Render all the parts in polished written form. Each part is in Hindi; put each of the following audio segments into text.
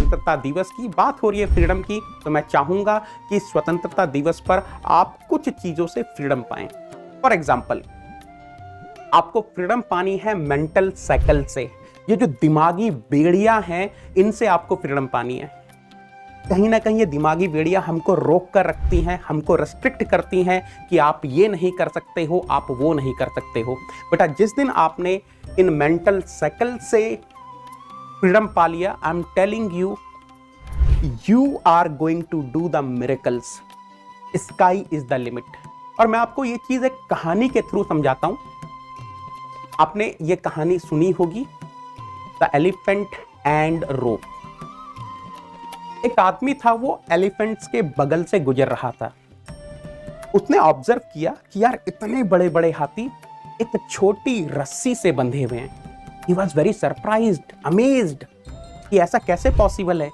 स्वतंत्रता दिवस की बात हो रही है, फ्रीडम की, तो मैं चाहूंगा कि स्वतंत्रता दिवस पर आप कुछ चीजों से फ्रीडम पाएं। फॉर एग्जाम्पल, आपको फ्रीडम पानी है मेंटल साइकिल से, ये जो दिमागी बेड़ियां हैं इनसे आपको फ्रीडम पानी है। कहीं ना कहीं ये दिमागी बेड़ियां हमको रोक कर रखती हैं, हमको रेस्ट्रिक्ट करती हैं कि आप ये नहीं कर सकते हो, आप वो नहीं कर सकते हो। बेटा जिस दिन आपने इन मेंटल साइकिल से फ्रीडम पा लिया, I am telling you, you are going to do the miracles. Sky is the limit. और मैं आपको ये चीज एक कहानी के थ्रू समझाता हूं। आपने ये कहानी सुनी होगी, द एलिफेंट एंड रोप। एक आदमी था, वो एलिफेंट्स के बगल से गुजर रहा था। उसने ऑब्जर्व किया कि यार इतने बड़े बड़े हाथी एक छोटी रस्सी से बंधे हुए हैं। He was very surprised, amazed कि ऐसा कैसे पॉसिबल है।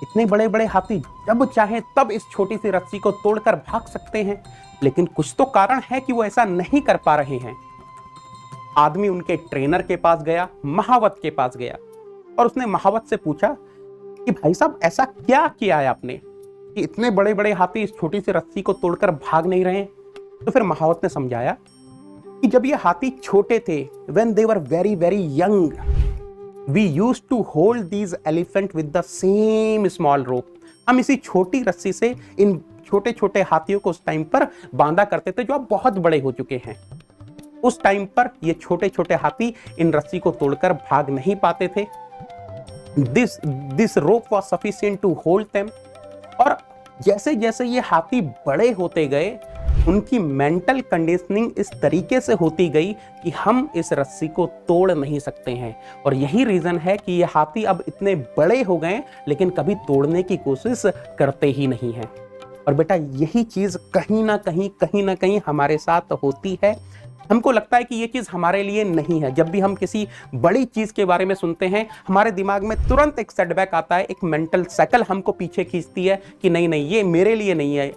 इतने बड़े बड़े हाथी जब चाहे तब इस छोटी सी रस्सी को तोड़कर भाग सकते हैं, लेकिन कुछ तो कारण है कि वो ऐसा नहीं कर पा रहे हैं। आदमी उनके ट्रेनर के पास गया, महावत के पास गया, और उसने महावत से पूछा कि भाई साहब ऐसा क्या किया है आपने कि इतने बड़े बड़े हाथी इस छोटी सी रस्सी को तोड़कर भाग नहीं रहे। तो फिर महावत ने समझाया कि जब ये हाथी छोटे थे, when they were very very young, we used to hold these elephant with the same small rope। हम इसी छोटी रस्सी से इन छोटे छोटे हाथियों को उस टाइम पर बांधा करते थे जो अब बहुत बड़े हो चुके हैं। उस टाइम पर ये छोटे छोटे हाथी इन रस्सी को तोड़कर भाग नहीं पाते थे। This rope was sufficient to hold them। और जैसे जैसे ये हाथी बड़े होते गए, उनकी मेंटल कंडीशनिंग इस तरीके से होती गई कि हम इस रस्सी को तोड़ नहीं सकते हैं। और यही रीजन है कि ये हाथी अब इतने बड़े हो गए लेकिन कभी तोड़ने की कोशिश करते ही नहीं हैं। और बेटा यही चीज कहीं ना कहीं हमारे साथ होती है। हमको लगता है कि ये चीज़ हमारे लिए नहीं है। जब भी हम किसी बड़ी चीज़ के बारे में सुनते हैं, हमारे दिमाग में तुरंत एक सेटबैक आता है, एक मेंटल साइकिल हमको पीछे खींचती है कि नहीं नहीं ये मेरे लिए नहीं है,